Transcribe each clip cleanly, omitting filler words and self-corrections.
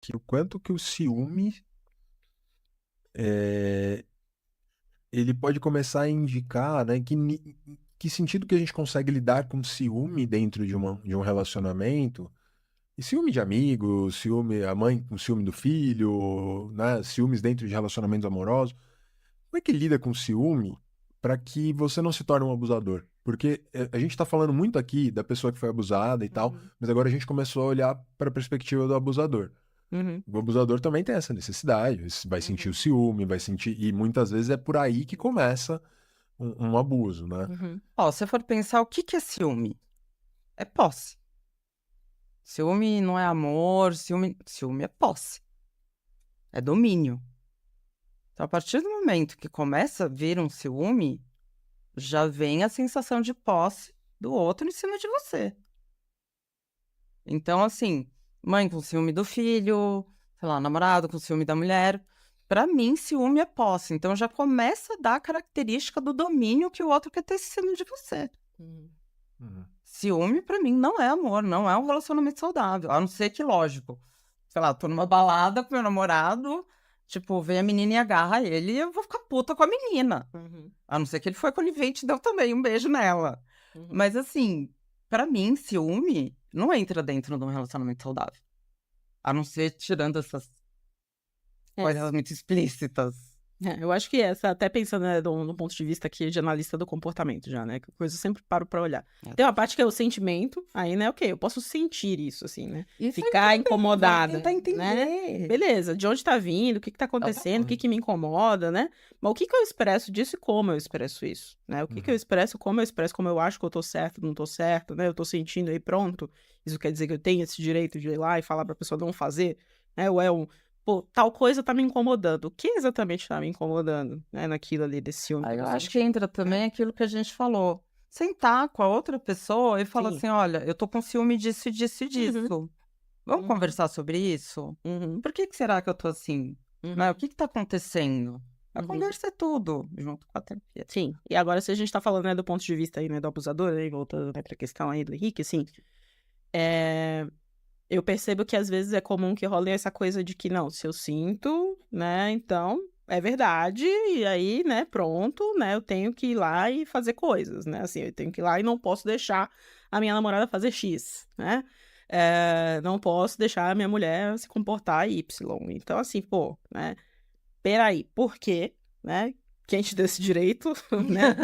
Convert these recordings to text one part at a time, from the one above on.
que o quanto que o ciúme é, ele pode começar a indicar, né, que sentido que a gente consegue lidar com ciúme dentro de um relacionamento. E ciúme de amigo, ciúme, a mãe com ciúme do filho, né, ciúmes dentro de relacionamentos amorosos. Como é que lida com ciúme para que você não se torne um abusador? Porque a gente está falando muito aqui da pessoa que foi abusada e tal, Uhum. mas agora a gente começou a olhar para a perspectiva do abusador. Uhum. O abusador também tem essa necessidade, vai sentir o Uhum. ciúme, vai sentir. E muitas vezes é por aí que começa um abuso, né? Uhum. Ó, se você for pensar, o que que é ciúme? É posse. Ciúme não é amor, ciúme é posse, é domínio. Então, a partir do momento que começa a vir um ciúme, já vem a sensação de posse do outro em cima de você. Então, assim, mãe com ciúme do filho, sei lá, namorado com ciúme da mulher. Pra mim, ciúme é posse. Então, já começa a dar a característica do domínio que o outro quer ter em cima de você. Uhum. Uhum. Ciúme, pra mim, não é amor, não é um relacionamento saudável. A não ser que, lógico, sei lá, tô numa balada com meu namorado, tipo, vem a menina e agarra ele e eu vou ficar puta com a menina. Uhum. A não ser que ele foi conivente e deu também um beijo nela. Uhum. Mas, assim, pra mim, ciúme não entra dentro de um relacionamento saudável. A não ser tirando essas É. coisas muito explícitas. Eu acho que essa, até pensando, né, no ponto de vista aqui de analista do comportamento já, né, que coisa eu sempre paro pra olhar. É. Tem uma parte que é o sentimento, aí, né, ok, eu posso sentir isso, assim, né, Isso ficar vamos incomodada, tentar né, entender. beleza, de onde tá vindo, o que que tá acontecendo, o que que me incomoda, né, mas o que que eu expresso disso e como eu expresso isso, né, o que que eu expresso, como eu acho que eu tô certo, não tô certo, né, eu tô sentindo aí, pronto, isso quer dizer que eu tenho esse direito de ir lá e falar pra pessoa não fazer, né, ou é um pô, tal coisa tá me incomodando. O que exatamente tá me incomodando, né, naquilo ali, desse ciúme que Aí eu eu tô acho que sentindo, entra né? também aquilo que a gente falou. Sentar com a outra pessoa e falar Sim. assim: olha, eu tô com ciúme disso, e disso e Uhum, disso. Vamos uhum, conversar sobre isso? uhum, Por que que será que eu tô assim? Né? O uhum, que que tá acontecendo? A uhum. conversa é tudo, junto com a terapia. Sim. E agora se a gente tá falando, né, do ponto de vista aí, né, do abusador, aí voltando, né, pra questão aí do Henrique, assim, eh, eu percebo que às vezes é comum que role essa coisa de que não, se eu sinto, né, então é verdade, e aí, né, pronto, né, eu tenho que ir lá e fazer coisas, né, assim, eu tenho que ir lá e não posso deixar a minha namorada fazer X, né, não posso deixar a minha mulher se comportar Y. Então, assim, pô, né, peraí, por quê, né? Quem te deu esse direito, né?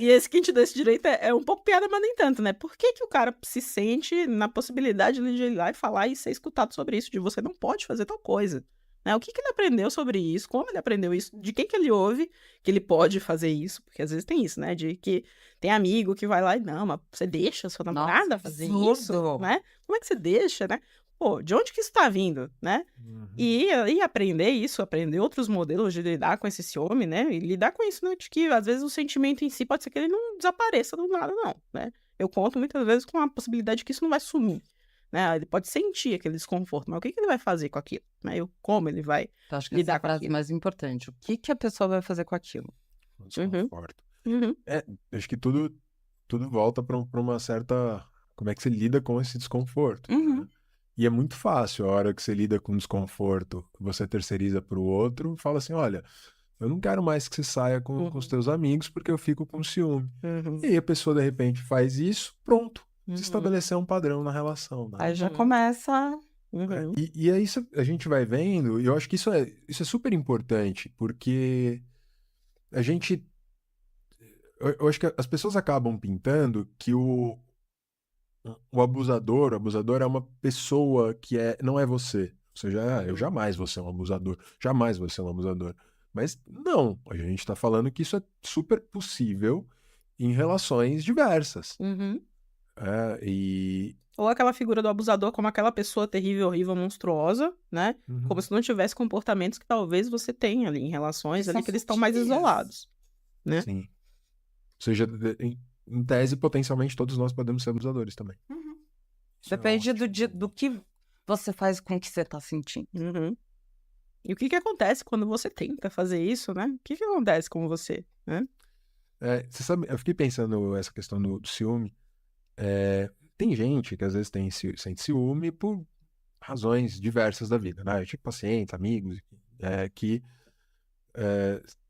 E esse quem te deu esse direito é um pouco piada, mas nem tanto, né? Por que que o cara se sente na possibilidade de ir lá e falar e ser escutado sobre isso, de você não pode fazer tal coisa, né? O que que ele aprendeu sobre isso, como ele aprendeu isso, de quem que ele ouve que ele pode fazer isso, porque às vezes tem isso, né? De que tem amigo que vai lá e, não, mas você deixa a sua Nossa, namorada fazer isso, absurdo! né? Como é que você deixa, né? Pô, de onde que isso tá vindo, né? Uhum. E aprender isso, aprender outros modelos de lidar com esse ciúme, né? E lidar com isso, né? De que às vezes o sentimento em si pode ser que ele não desapareça do nada, não, né? Eu conto muitas vezes com a possibilidade de que isso não vai sumir, né? Ele pode sentir aquele desconforto, mas o que que ele vai fazer com aquilo, né? Como ele vai Então, acho que essa é a lidar com frase aquilo. mais importante. O que que a pessoa vai fazer com aquilo? Um Uhum, desconforto. uhum, É, acho que tudo volta para uma certa. Como é que você lida com esse desconforto, né? Uhum. E é muito fácil a hora que você lida com desconforto, você terceiriza para o outro, fala assim: olha, eu não quero mais que você saia com os uhum, teus amigos porque eu fico com ciúme. E uhum, aí a pessoa de repente faz isso, pronto, se uhum, estabeleceu um padrão na relação, né? Aí já uhum, começa. uhum, E aí a gente vai vendo, e eu acho que isso é super importante, porque a gente. Eu acho que as pessoas acabam pintando que o abusador é uma pessoa que não é você. Ou seja, eu uhum, jamais vou ser um abusador, jamais vou ser um abusador. Mas não, a gente está falando que isso é super possível em relações diversas. uhum. E. Ou aquela figura do abusador como aquela pessoa terrível, horrível, monstruosa, né? Como Uhum, se não tivesse comportamentos que talvez você tenha ali em Que relações ali são que eles estão mais sutis. isolados, né? sim. Ou seja, em tese, potencialmente, todos nós podemos ser abusadores também. Uhum. Isso é Depende ótimo. do que você faz com o que você tá sentindo. Uhum. E o que que acontece quando você tenta fazer isso, né? O que que acontece com você, né? Você sabe, eu fiquei pensando essa questão do ciúme. Tem gente que às vezes sente ciúme por razões diversas da vida, né? Eu tive pacientes, amigos, que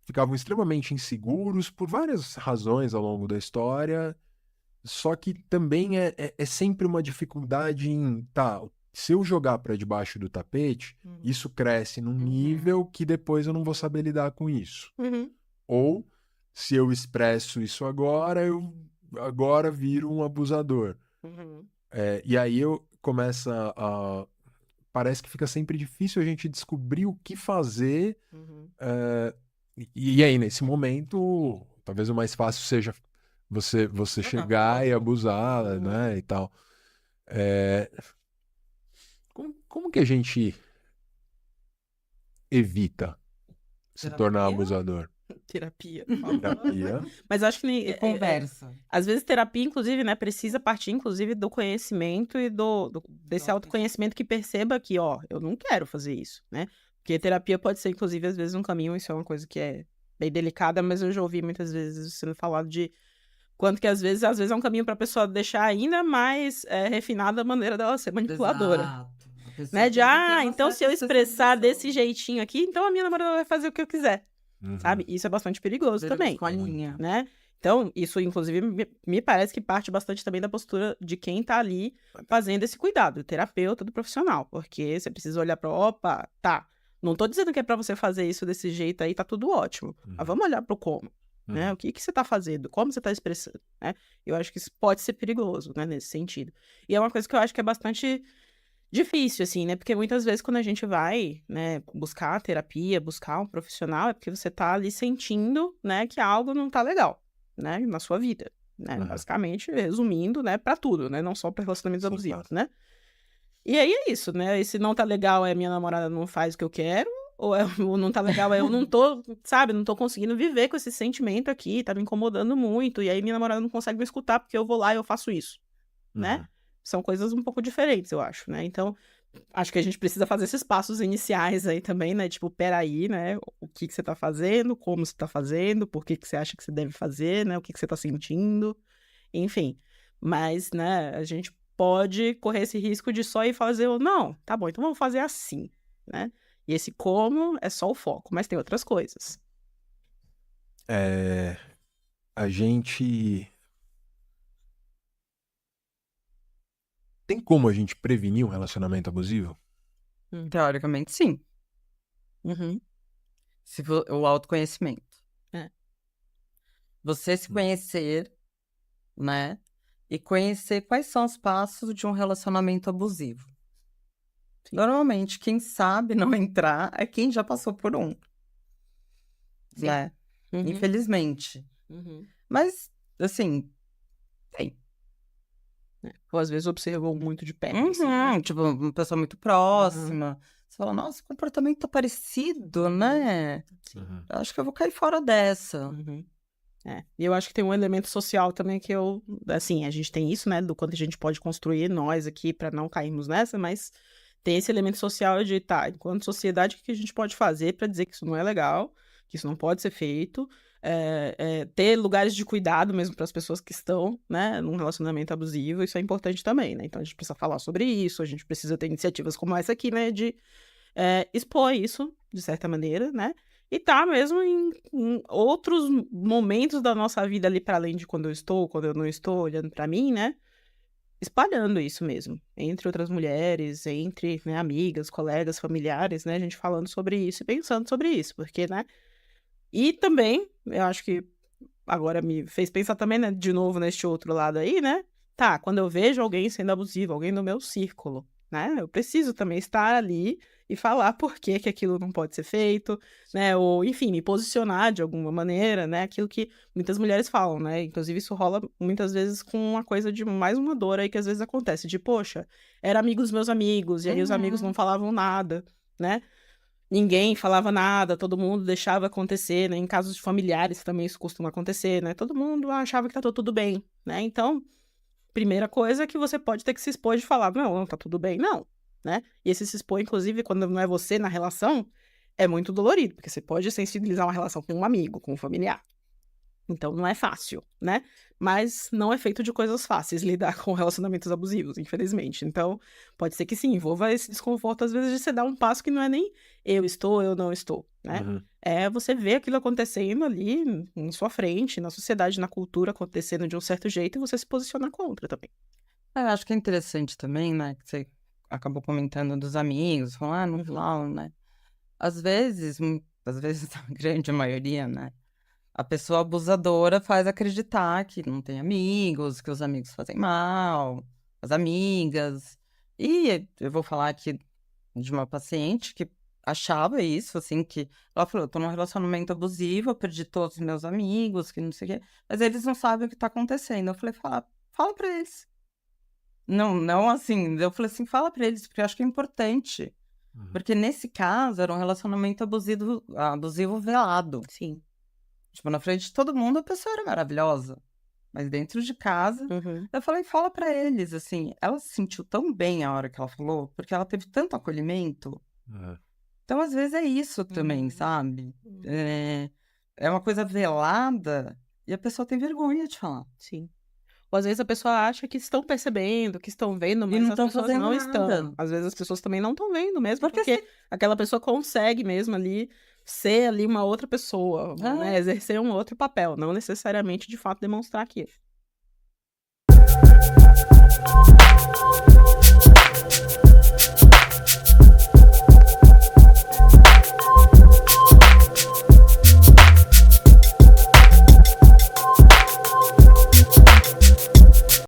ficavam extremamente inseguros por várias razões ao longo da história, só que também é sempre uma dificuldade em, tá, se eu jogar para debaixo do tapete, isso cresce num nível que depois eu não vou saber lidar com isso. Ou, se eu expresso isso agora, eu agora viro um abusador. E aí eu começo parece que fica sempre difícil a gente descobrir o que fazer. E aí, nesse momento, talvez o mais fácil seja você chegar e abusar, né, e tal. Como que a gente evita se tornar Terapia? abusador? Terapia. Terapia. Mas eu acho que E conversa. às vezes terapia, inclusive, né, precisa partir, inclusive, do conhecimento e desse autoconhecimento que perceba que, ó, eu não quero fazer isso, né? Porque terapia pode ser, inclusive, às vezes um caminho, isso é uma coisa que é bem delicada, mas eu já ouvi muitas vezes sendo falado de quanto que às vezes é um caminho pra pessoa deixar ainda mais refinada a maneira dela ser manipuladora. Exato. A pessoa Né? tem De, que ter uma então se eu certa expressar desse sensibilização. jeitinho aqui, então a minha namorada vai fazer o que eu quiser. Sabe? Isso é bastante perigoso Vira também, escolinha. né? Então, isso, inclusive, me parece que parte bastante também da postura de quem tá ali fazendo esse cuidado, do terapeuta, do profissional. Porque você precisa olhar pra, opa, tá, não tô dizendo que é pra você fazer isso desse jeito aí, tá tudo ótimo. Mas vamos olhar pro como, né? O que você tá fazendo, como você tá expressando, né? Eu acho que isso pode ser perigoso, né, nesse sentido. E é uma coisa que eu acho que é bastante difícil, assim, né? Porque muitas vezes quando a gente vai, né, buscar terapia, buscar um profissional, é porque você tá ali sentindo, né, que algo não tá legal, né, na sua vida, né? Basicamente, resumindo, né, pra tudo, né? Não só pra relacionamentos abusivos, né? E aí é isso, né? E se não tá legal é minha namorada não faz o que eu quero, ou não tá legal é eu não tô, sabe, não tô conseguindo viver com esse sentimento aqui, tá me incomodando muito, e aí minha namorada não consegue me escutar porque eu vou lá e eu faço isso, né? São coisas um pouco diferentes, eu acho, né? Então, acho que a gente precisa fazer esses passos iniciais aí também, né? Tipo, peraí, né? O que você tá fazendo, como você tá fazendo, por que você acha que você deve fazer, né? O que você tá sentindo, enfim. Mas, né, a gente pode correr esse risco de só ir fazer o não, tá bom, então vamos fazer assim, né? E esse como é só o foco, mas tem outras coisas. A gente... Tem como a gente prevenir um relacionamento abusivo? Teoricamente, sim. Se o autoconhecimento. Você se conhecer, né? E conhecer quais são os passos de um relacionamento abusivo. Normalmente, quem sabe não entrar é quem já passou por um. Né? Infelizmente. Mas, assim, tem. Ou às vezes observou muito de perto. Assim, né? Tipo, uma pessoa muito próxima. Você fala, nossa, comportamento tá parecido, né? Acho que eu vou cair fora dessa. E eu acho que tem um elemento social também que assim, a gente tem isso, né, do quanto a gente pode construir nós aqui pra não cairmos nessa, mas tem esse elemento social de, tá, enquanto sociedade, o que a gente pode fazer pra dizer que isso não é legal, que isso não pode ser feito, ter lugares de cuidado mesmo para as pessoas que estão, né, num relacionamento abusivo, isso é importante também, né, então a gente precisa falar sobre isso, a gente precisa ter iniciativas como essa aqui, né, de expor isso, de certa maneira, né, e tá mesmo em outros momentos da nossa vida ali para além de quando eu não estou, olhando para mim, né? Espalhando isso mesmo, entre outras mulheres, entre, né, amigas, colegas, familiares, né? A gente falando sobre isso e pensando sobre isso, porque, né? E também, eu acho que agora me fez pensar também, né, de novo neste outro lado aí, né? Tá, quando eu vejo alguém sendo abusivo, alguém no meu círculo, né? Eu preciso também estar ali e falar por que que aquilo não pode ser feito, né? Ou, enfim, me posicionar de alguma maneira, né? Aquilo que muitas mulheres falam, né? Inclusive, isso rola muitas vezes com uma coisa de mais uma dor aí que às vezes acontece, de, poxa, era amigo dos meus amigos, e aí os amigos não falavam nada, né? Ninguém falava nada, todo mundo deixava acontecer, né? Em casos de familiares também isso costuma acontecer, né? Todo mundo achava que tá tudo bem, né? Então, primeira coisa é que você pode ter que se expor de falar, não, tá tudo bem, não, né? E esse se expor, inclusive, quando não é você na relação, é muito dolorido, porque você pode sensibilizar uma relação com um amigo, com um familiar, Então não é fácil, né? Mas não é feito de coisas fáceis lidar com relacionamentos abusivos, infelizmente. Então, pode ser que sim, envolva esse desconforto, às vezes, de você dar um passo que não é nem eu estou, eu não estou, né? Uhum. É você ver aquilo acontecendo ali em sua frente, na sociedade, na cultura, acontecendo de um certo jeito, e você se posicionar contra também. Eu acho que é interessante também, né, que você acabou comentando dos amigos, falar, não Uhum. falam, né? Às vezes, a grande maioria, né? A pessoa abusadora faz acreditar que não tem amigos, que os amigos fazem mal, as amigas. E eu vou falar aqui de uma paciente que achava isso, assim, que ela falou, eu tô num relacionamento abusivo, eu perdi todos os meus amigos, que não sei o quê, mas eles não sabem o que tá acontecendo. Eu falei, fala pra eles. Não assim, eu falei assim, fala pra eles, porque eu acho que é importante. Uhum. Porque nesse caso era um relacionamento abusivo velado. Sim. Tipo, na frente de todo mundo a pessoa era maravilhosa. Mas dentro de casa, Uhum. eu falei, fala pra eles, assim. Ela se sentiu tão bem a hora que ela falou, porque ela teve tanto acolhimento. Uhum. Então, às vezes, é isso também, Uhum. sabe? Uhum. É uma coisa velada e a pessoa tem vergonha de falar. Sim. Ou às vezes a pessoa acha que estão percebendo, que estão vendo, E mas não as estão pessoas fazendo não nada. estão. Às vezes as pessoas também não estão vendo mesmo, Porque porque aquela pessoa consegue mesmo ali ser ali uma outra pessoa, né? Exercer um outro papel, não necessariamente de fato demonstrar aquilo.